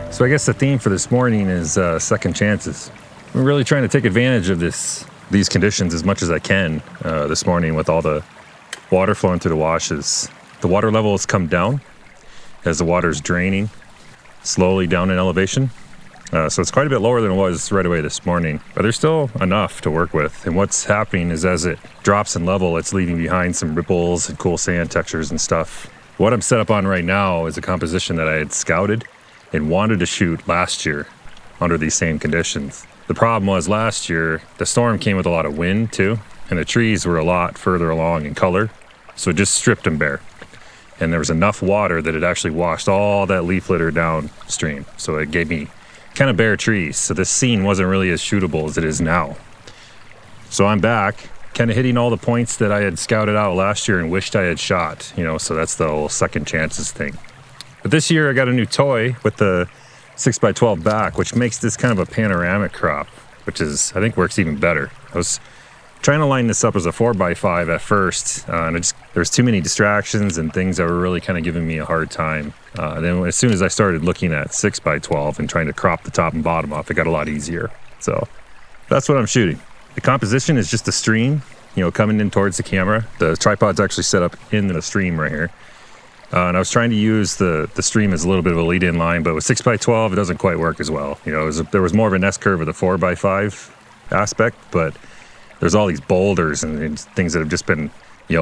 So I guess the theme for this morning is second chances. I'm really trying to take advantage of these conditions as much as I can this morning with all the water flowing through the washes. The water level has come down as the water is draining slowly down in elevation. So it's quite a bit lower than it was right away this morning, but there's still enough to work with. And what's happening is as it drops in level, it's leaving behind some ripples and cool sand textures and stuff. What I'm set up on right now is a composition that I had scouted and wanted to shoot last year under these same conditions. The problem was last year, the storm came with a lot of wind too, and the trees were a lot further along in color, so it just stripped them bare. And there was enough water that it actually washed all that leaf litter downstream, so it gave me kind of bare trees. So this scene wasn't really as shootable as it is now. So I'm back, kind of hitting all the points that I had scouted out last year and wished I had shot, so that's the whole second chances thing. But this year I got a new toy with the 6x12 back, which makes this kind of a panoramic crop, which I think works even better. I was trying to line this up as a 4x5 at first, and there was too many distractions and things that were really kind of giving me a hard time. And then as soon as I started looking at 6x12 and trying to crop the top and bottom off, it got a lot easier. So that's what I'm shooting. The composition is just a stream, coming in towards the camera. The tripod's actually set up in the stream right here. And I was trying to use the stream as a little bit of a lead-in line, but with 6x12, it doesn't quite work as well. There was more of an S-curve with the 4x5 aspect, but there's all these boulders and things that have just been,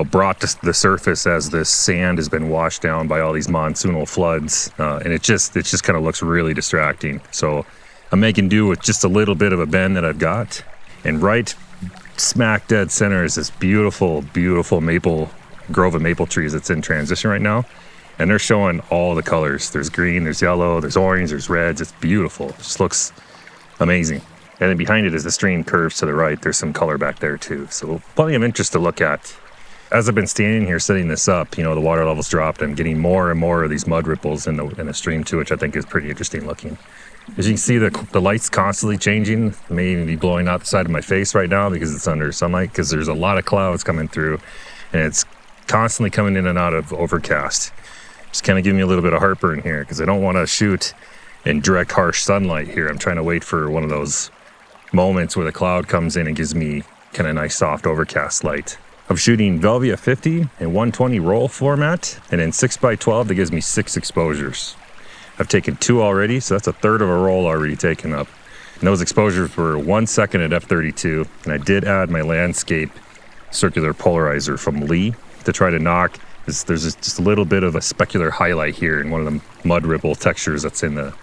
brought to the surface as this sand has been washed down by all these monsoonal floods. And it just kind of looks really distracting. So I'm making do with just a little bit of a bend that I've got. And right smack dead center is this beautiful, beautiful grove of maple trees that's in transition right now, and they're showing all the colors. There's green, there's yellow, there's orange, there's reds. It's beautiful. It just looks amazing. And then behind it, as the stream curves to the right, there's some color back there too, so plenty of interest to look at. As I've been standing here setting this up, the water levels dropped. I'm getting more and more of these mud ripples in the stream too, which I think is pretty interesting looking. As you can see, the light's constantly changing. It may even be blowing out the side of my face right now because it's under sunlight, because there's a lot of clouds coming through, and it's constantly coming in and out of overcast. Just kind of giving me a little bit of heartburn here because I don't want to shoot in direct harsh sunlight here. I'm trying to wait for one of those moments where the cloud comes in and gives me kind of nice soft overcast light. I'm shooting Velvia 50 in 120 roll format, and in 6x12 that gives me 6 exposures. I've taken 2 already, so that's a third of a roll already taken up. And those exposures were 1 second at f32, and I did add my landscape circular polarizer from Lee to try to knock. There's just a little bit of a specular highlight here in one of the mud ripple textures that's in the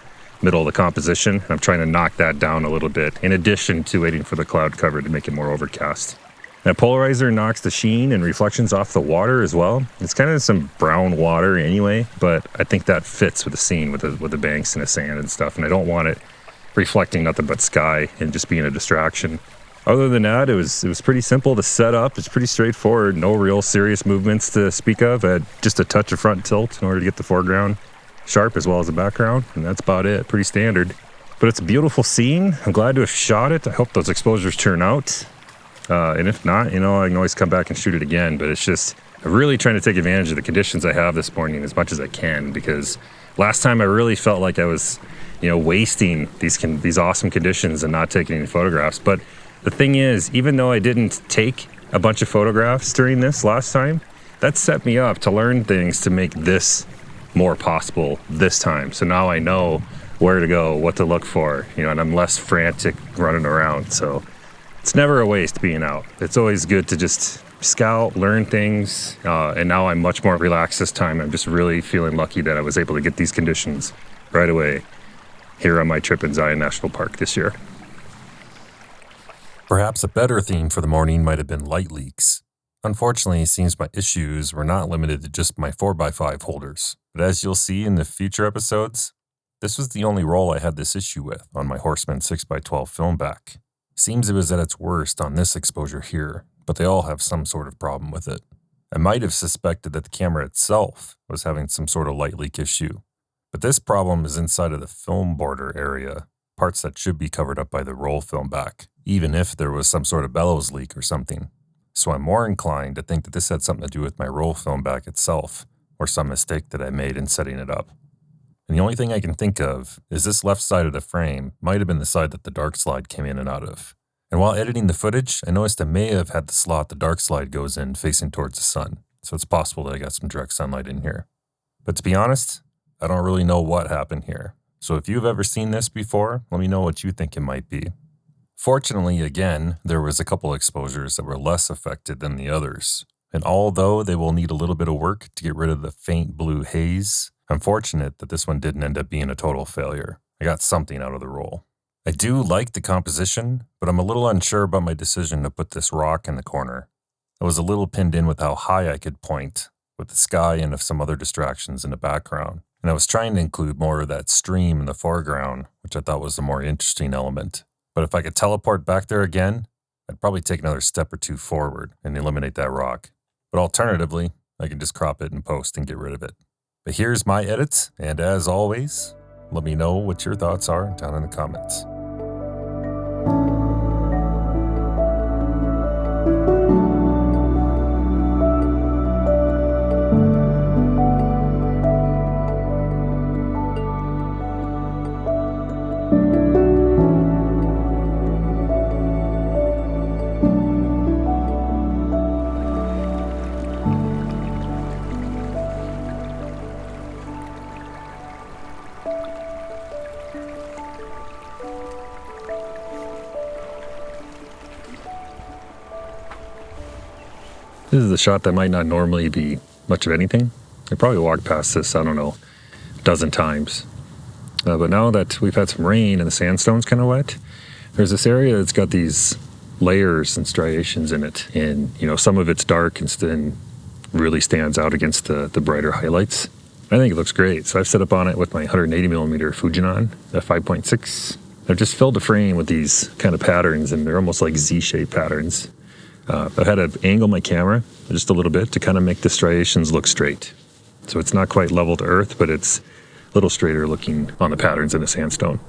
middle of the composition. I'm trying to knock that down a little bit, in addition to waiting for the cloud cover to make it more overcast. That polarizer knocks the sheen and reflections off the water as well. It's kind of some brown water anyway, but I think that fits with the scene with the banks and the sand and stuff, and I don't want it reflecting nothing but sky and just being a distraction. Other than that, it was pretty simple to set up. It's pretty straightforward. No real serious movements to speak of. I had just a touch of front tilt in order to get the foreground sharp as well as the background, and that's about it. Pretty standard. But it's a beautiful scene. I'm glad to have shot it. I hope those exposures turn out. And if not, I can always come back and shoot it again. But it's just I'm really trying to take advantage of the conditions I have this morning as much as I can, because last time I really felt like I was, wasting these awesome conditions and not taking any photographs. But the thing is, even though I didn't take a bunch of photographs during this last time, that set me up to learn things to make this more possible this time. So now I know where to go, what to look for, and I'm less frantic running around. So it's never a waste being out. It's always good to just scout, learn things, and now I'm much more relaxed this time. I'm just really feeling lucky that I was able to get these conditions right away here on my trip in Zion National Park this year. Perhaps a better theme for the morning might have been light leaks. Unfortunately, it seems my issues were not limited to just my 4x5 holders, but as you'll see in the future episodes, this was the only roll I had this issue with on my Horseman 6x12 film back. Seems it was at its worst on this exposure here, but they all have some sort of problem with it. I might have suspected that the camera itself was having some sort of light leak issue, but this problem is inside of the film border area, parts that should be covered up by the roll film back, even if there was some sort of bellows leak or something. So I'm more inclined to think that this had something to do with my roll film back itself, or some mistake that I made in setting it up. And the only thing I can think of is this left side of the frame might have been the side that the dark slide came in and out of. And while editing the footage, I noticed I may have had the slot the dark slide goes in facing towards the sun. So it's possible that I got some direct sunlight in here. But to be honest, I don't really know what happened here. So if you've ever seen this before, let me know what you think it might be. Fortunately, again, there was a couple exposures that were less affected than the others. And although they will need a little bit of work to get rid of the faint blue haze, I'm fortunate that this one didn't end up being a total failure. I got something out of the roll. I do like the composition, but I'm a little unsure about my decision to put this rock in the corner. I was a little pinned in with how high I could point, with the sky and some other distractions in the background. And I was trying to include more of that stream in the foreground, which I thought was the more interesting element. But if I could teleport back there again, I'd probably take another step or two forward and eliminate that rock. But alternatively, I can just crop it in post and get rid of it. But here's my edits, and as always, let me know what your thoughts are down in the comments. This is a shot that might not normally be much of anything. I probably walked past this, I don't know, a dozen times. But now that we've had some rain and the sandstone's kind of wet, there's this area that's got these layers and striations in it. And, some of it's dark and then really stands out against the brighter highlights. I think it looks great. So I've set up on it with my 180mm Fujinon, a 5.6. I've just filled the frame with these kind of patterns, and they're almost like Z-shaped patterns. I've had to angle my camera just a little bit to kind of make the striations look straight. So it's not quite level to earth, but it's a little straighter looking on the patterns in the sandstone.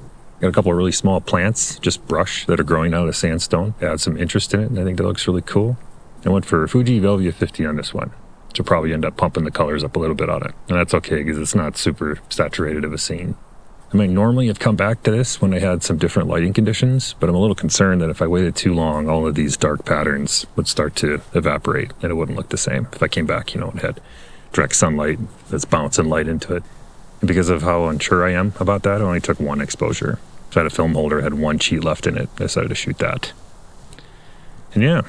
Got a couple of really small plants, just brush, that are growing out of sandstone. Add some interest in it, and I think that looks really cool. I went for Fuji Velvia 50 on this one, which will probably end up pumping the colors up a little bit on it. And that's okay, because it's not super saturated of a scene. I might normally have come back to this when I had some different lighting conditions, but I'm a little concerned that if I waited too long, all of these dark patterns would start to evaporate and it wouldn't look the same if I came back, and had direct sunlight that's bouncing light into it. And because of how unsure I am about that, I only took one exposure. So I had a film holder, had one sheet left in it. I decided to shoot that. And yeah,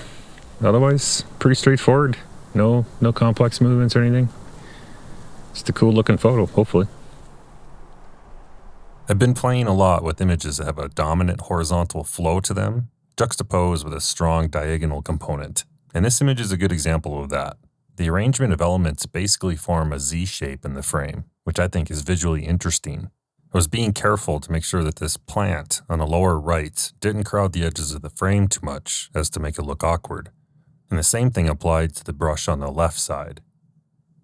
otherwise, pretty straightforward. No complex movements or anything. Just a cool looking photo, hopefully. I've been playing a lot with images that have a dominant horizontal flow to them, juxtaposed with a strong diagonal component. And this image is a good example of that. The arrangement of elements basically form a Z shape in the frame, which I think is visually interesting. I was being careful to make sure that this plant on the lower right didn't crowd the edges of the frame too much as to make it look awkward. And the same thing applied to the brush on the left side.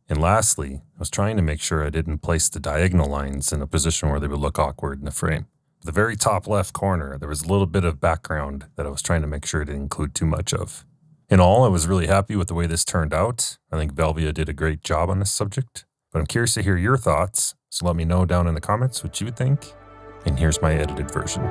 And lastly, I was trying to make sure I didn't place the diagonal lines in a position where they would look awkward in the frame. At the very top left corner, there was a little bit of background that I was trying to make sure I didn't include too much of. In all, I was really happy with the way this turned out. I think Velvia did a great job on this subject, but I'm curious to hear your thoughts, so let me know down in the comments what you would think. And here's my edited version.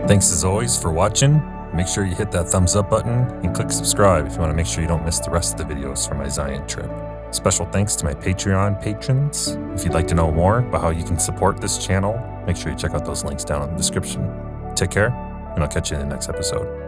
Thanks as always for watching. Make sure you hit that thumbs up button and click subscribe if you want to make sure you don't miss the rest of the videos from my Zion trip. Special thanks to my Patreon patrons. If you'd like to know more about how you can support this channel, make sure you check out those links down in the description. Take care, and I'll catch you in the next episode.